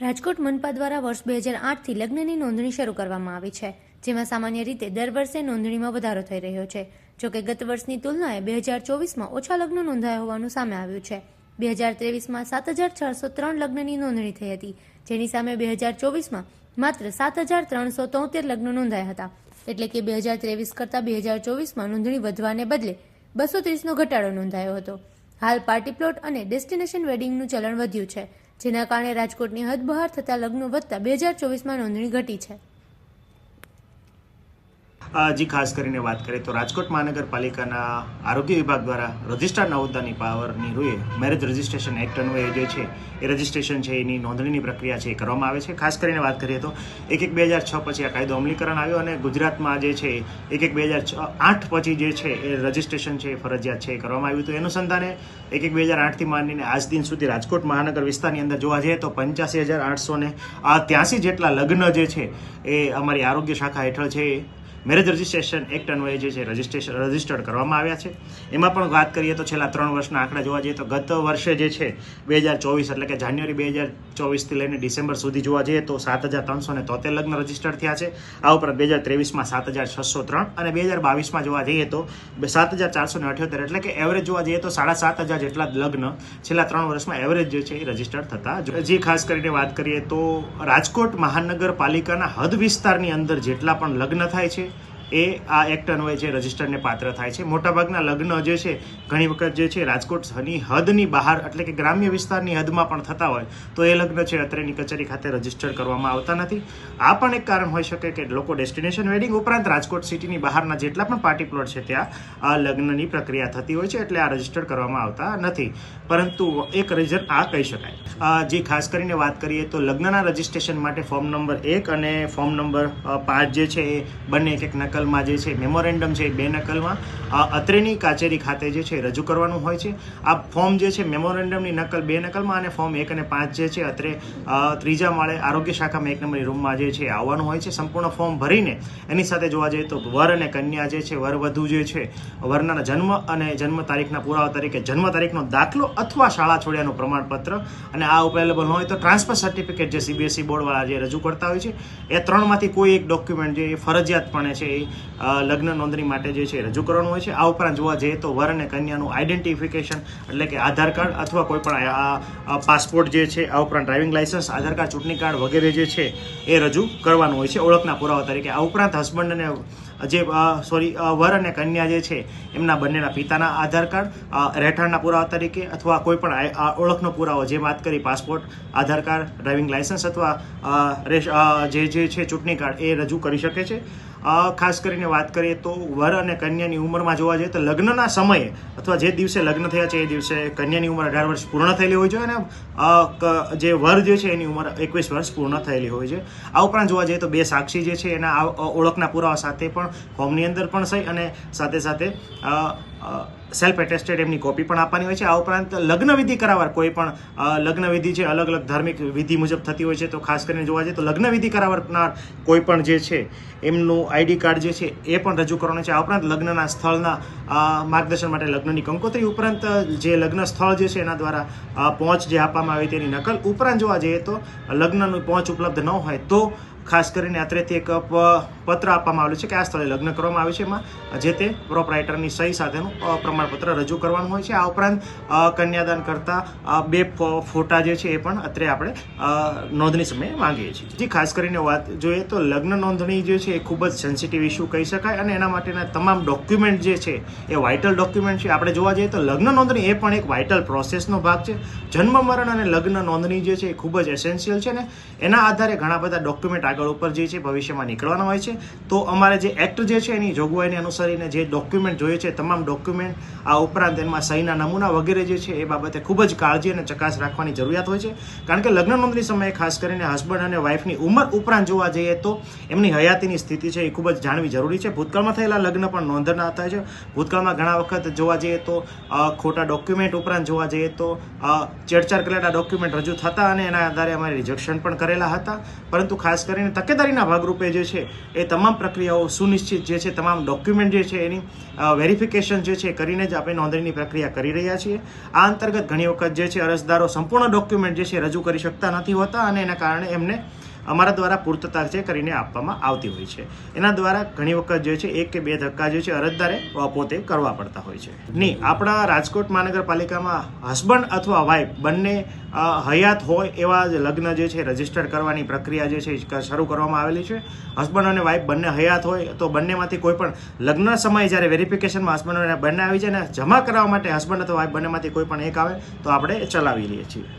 રાજકોટ મનપા દ્વારા વર્ષ 2008થી લગ્નની નોંધણી શરૂ કરવામાં આવી છે, જેમાં સામાન્ય રીતે દર વર્ષે નોંધણીમાં વધારો થઈ રહ્યો છે. જોકે ગત વર્ષની તુલનાએ 2024માં ઓછા લગ્નો નોંધાયા હોવાનું સામે આવ્યું છે. 2023માં 7,403 લગ્નની નોંધણી થઈ હતી, જેની સામે 2024માં માત્ર 7,373 લગ્નો નોંધાયા હતા. એટલે કે 2023 કરતાં 2024માં નોંધણી વધવાને બદલે 230નો ઘટાડો નોંધાયો હતો. હાલ પાર્ટી પ્લોટ અને ડેસ્ટિનેશન વેડિંગનું ચલણ વધ્યું છે, જેના કારણે રાજકોટની હદ બહાર થતા લગ્નો વધતા 2024માં નોંધણી ઘટી છે. જી ખાસ કરીને વાત કરીએ તો રાજકોટ મહાનગરપાલિકાના આરોગ્ય વિભાગ દ્વારા રજિસ્ટ્રારના હોદ્દાની પાવરની રૂએ મેરેજ રજિસ્ટ્રેશન એક્ટ અન્વયે જે છે એ રજિસ્ટ્રેશન છે એની નોંધણીની પ્રક્રિયા છે એ કરવામાં આવે છે. ખાસ કરીને વાત કરીએ તો 1/1/2006 પછી આ કાયદો અમલીકરણ આવ્યો અને ગુજરાતમાં જે છે 1/1/2008 પછી જે છે એ રજિસ્ટ્રેશન છે એ ફરજિયાત છે એ કરવામાં આવ્યું હતું. એનું સંધાને 1/1/2008થી માંડીને આજ દિન સુધી રાજકોટ મહાનગર વિસ્તારની અંદર જોવા જઈએ તો 85,883 જેટલા લગ્ન જે છે એ અમારી આરોગ્ય શાખા હેઠળ છે મેરેજ રજિસ્ટ્રેશન એક્ટ અન્વયે જે છે રજિસ્ટર્ડ કરવામાં આવ્યા છે. એમાં પણ વાત કરીએ તો છેલ્લા 3 વર્ષના આંકડા જોવા જઈએ તો ગત વર્ષે જે છે 2024 એટલે કે જાન્યુઆરી 2024થી લઈને ડિસેમ્બર સુધી જોવા જઈએ તો 7,373 લગ્ન રજિસ્ટર્ડ થયા છે. આ ઉપરાંત 2023માં 7,603 અને 2022માં જોવા જઈએ તો 7,478 એટલે કે એવરેજ જોવા જઈએ તો 7,500 જેટલા લગ્ન છેલ્લા 3 વર્ષમાં એવરેજ જે છે એ રજિસ્ટર્ડ થતા. જે ખાસ કરીને વાત કરીએ તો રાજકોટ મહાનગરપાલિકાના હદ વિસ્તારની અંદર જેટલા પણ લગ્ન થાય છે એ આ એક્ટ અન્વયે જે રજિસ્ટરને પાત્ર થાય છે. મોટાભાગના લગ્ન જે છે ઘણી વખત જે છે રાજકોટની હદની બહાર એટલે કે ગ્રામ્ય વિસ્તારની હદમાં પણ થતા હોય તો એ લગ્ન છે અત્રેની કચેરી ખાતે રજિસ્ટર કરવામાં આવતા નથી. આ પણ એક કારણ હોઈ શકે કે લોકો ડેસ્ટિનેશન વેડિંગ ઉપરાંત રાજકોટ સિટીની બહારના જેટલા પણ પાર્ટી પ્લોટ છે ત્યાં આ લગ્નની પ્રક્રિયા થતી હોય છે એટલે આ રજિસ્ટર કરવામાં આવતા નથી. પરંતુ એક રીઝન આ કહી શકાય. જે ખાસ કરીને વાત કરીએ તો લગ્નના રજિસ્ટ્રેશન માટે ફોર્મ નંબર 1 અને ફોર્મ નંબર 5 જે છે એ બંને એક નકલ જે છે મેમોરેન્ડમ છે 2 નકલમાં અત્રેની કચેરી ખાતે જે છે રજૂ કરવાનું હોય છે. આ ફોર્મ જે છે મેમોરેન્ડમની નકલ 2 નકલમાં અને ફોર્મ 1 અને 5 જે છે અત્રે 3જા માળે આરોગ્ય શાખામાં 1 નંબરની રૂમમાં જે છે આવવાનું હોય છે. સંપૂર્ણ ફોર્મ ભરીને એની સાથે જોવા જઈએ તો વર અને કન્યા જે છે વર વધુ જે છે વરના જન્મ અને જન્મ તારીખના પુરાવા તરીકે જન્મ તારીખનો દાખલો અથવા શાળા છોડ્યાનું પ્રમાણપત્ર અને આ અવેલેબલ હોય તો ટ્રાન્સફર સર્ટિફિકેટ જે CBSE બોર્ડવાળા જે રજૂ કરતા હોય છે એ 3માંથી કોઈ એક ડોક્યુમેન્ટ જે ફરજિયાતપણે છે લગ્ન નોંધણી માટે જે છે રજૂ કરવાનું હોય છે. આ ઉપરાંત જોવા જઈએ તો વર અને કન્યાનું આઈડેન્ટિફિકેશન એટલે કે આધાર કાર્ડ અથવા કોઈ પણ પાસપોર્ટ જે છે, આ ઉપરાંત ડ્રાઇવિંગ લાયસન્સ, આધાર કાર્ડ, ચૂંટણી કાર્ડ વગેરે જે છે એ રજૂ કરવાનું હોય છે ઓળખના પુરાવા તરીકે. આ ઉપરાંત હસબન્ડ અને વર અને કન્યા જે છે એમના બંનેના પિતાના આધાર કાર્ડ રહેઠાણના પુરાવા તરીકે અથવા કોઈ પણ ઓળખનો પુરાવો જે વાત કરી પાસપોર્ટ, આધાર કાર્ડ, ડ્રાઇવિંગ લાયસન્સ અથવા જે છે ચૂંટણી કાર્ડ એ રજૂ કરી શકે છે. ખાસ કરીને વાત કરીએ તો વર અને કન્યાની ઉંમરમાં જોવા જઈએ તો લગ્નના સમયે અથવા જે દિવસે લગ્ન થયા છે એ દિવસે કન્યાની ઉંમર 18 વર્ષ પૂર્ણ થયેલી હોય છે અને જે વર જે છે એની ઉંમર 21 વર્ષ પૂર્ણ થયેલી હોય છે. આ ઉપરાંત જોવા જઈએ તો 2 સાક્ષી જે છે એના ઓળખના પુરાવા સાથે પણ ફોર્મની અંદર પણ સહી અને સાથે સાથે સેલ્ફ એટેસ્ટેડ એમની કોપી પણ આપવાની હોય છે. આ ઉપરાંત લગ્ન વિધિ કરાવવા કોઈ પણ લગ્ન વિધિ છે અલગ અલગ ધાર્મિક વિધિ મુજબ થતી હોય છે તો ખાસ કરીને જોવા જઈએ તો લગ્ન વિધિ કરાવનાર કોઈ પણ જે છે એમનું ID કાર્ડ જે છે એ પણ રજૂ કરવાનું છે. આ ઉપરાંત લગ્નના સ્થળના માર્ગદર્શન માટે લગ્નની કંકોત્રી ઉપરાંત જે લગ્ન સ્થળ જે છે એના દ્વારા પહોંચ જે આપવામાં આવી તેની નકલ ઉપરાંત જોવા જઈએ તો લગ્નનું પહોંચ ઉપલબ્ધ ન હોય તો ખાસ કરીને અત્રેથી એક પત્ર આપવામાં આવેલું છે કે આ સ્થળે લગ્ન કરવામાં આવ્યું છે. એમાં જે તે પ્રોપરાઇટરની સહી સાથેનું પ્રમાણપત્ર રજૂ કરવાનું હોય છે. આ ઉપરાંત કન્યાદાન કરતા 2 ફોટા જે છે એ પણ અત્રે આપણે નોંધણી સમયે માંગીએ છીએ. જે ખાસ કરીને વાત જોઈએ તો લગ્ન નોંધણી જે છે એ ખૂબ જ સેન્સિટિવ ઇસ્યુ કહી શકાય અને એના માટેના તમામ ડોક્યુમેન્ટ જે છે એ વાઇટલ ડોક્યુમેન્ટ છે. આપણે જોવા જઈએ તો લગ્ન નોંધણી એ પણ એક વાઇટલ પ્રોસેસનો ભાગ છે. જન્મ મરણ અને લગ્ન નોંધણી જે છે એ ખૂબ જ એસેન્શિયલ છે ને એના આધારે ઘણા બધા ડોક્યુમેન્ટ આગળ ઉપર જે છે ભવિષ્યમાં નીકળવાના હોય છે. તો અમારે જે એક્ટ જે છે એની જોગવાઈને અનુસરીને જે ડોક્યુમેન્ટ જોઈએ છે તમામ ડોક્યુમેન્ટ આ ઉપરાંત એમાં સહીના નમૂના વગેરે જે છે એ બાબતે ખૂબ જ કાળજી અને ચકાસ રાખવાની જરૂરિયાત હોય છે. કારણ કે લગ્ન નોંધણી સમયે ખાસ કરીને હસબન્ડ અને વાઇફની ઉંમર ઉપરાંત જોવા જઈએ તો એમની હયાતીની સ્થિતિ છે એ ખૂબ જ જાણવી જરૂરી છે. ભૂતકાળમાં થયેલા લગ્ન પણ નોંધના થાય છે. ભૂતકાળમાં ઘણા વખત જોવા જઈએ તો ખોટા ડોક્યુમેન્ટ ઉપરાંત જોવા જઈએ તો છેડછાડ કરેલા ડોક્યુમેન્ટ રજૂ થતા અને એના આધારે અમારે રિજેક્શન પણ કરેલા હતા. પરંતુ ખાસ કરીને તકેદારીના ભાગરૂપે જે છે એ તમામ પ્રક્રિયાઓ સુનિશ્ચિત જે છે તમામ ડોક્યુમેન્ટ જે છે એની વેરિફિકેશન જે છે કરીને કરીને જ આપણે નોંધણીની પ્રક્રિયા કરી રહ્યા છીએ. આ અંતર્ગત ઘણી વખત જે છે અરજદારો સંપૂર્ણ ડોક્યુમેન્ટ જે છે રજૂ કરી શકતા નથી હોતા અને એના કારણે એમને અમારા દ્વારા પૂર્તતા જે કરીને આપવામાં આવતી હોય છે. એના દ્વારા ઘણી વખત જે છે 1 કે 2 ધક્કા જે છે અરજદારે પોતે કરવા પડતા હોય છે. આપણા રાજકોટ મહાનગરપાલિકામાં હસબન્ડ અથવા વાઇફ બંને હયાત હોય એવા લગ્ન જે છે રજીસ્ટર કરવાની પ્રક્રિયા જે છે શરૂ કરવામાં આવેલી છે. હસબન્ડ અને વાઇફ બંને હયાત હોય તો બંનેમાંથી કોઈ પણ લગ્ન સમયે જ્યારે વેરિફિકેશનમાં હસબન્ડ અને બંને આવી જાય ને જમા કરાવવા માટે હસબન્ડ અથવા વાઇફ બંનેમાંથી કોઈ પણ એક આવે તો આપણે ચલાવી લઈએ છીએ.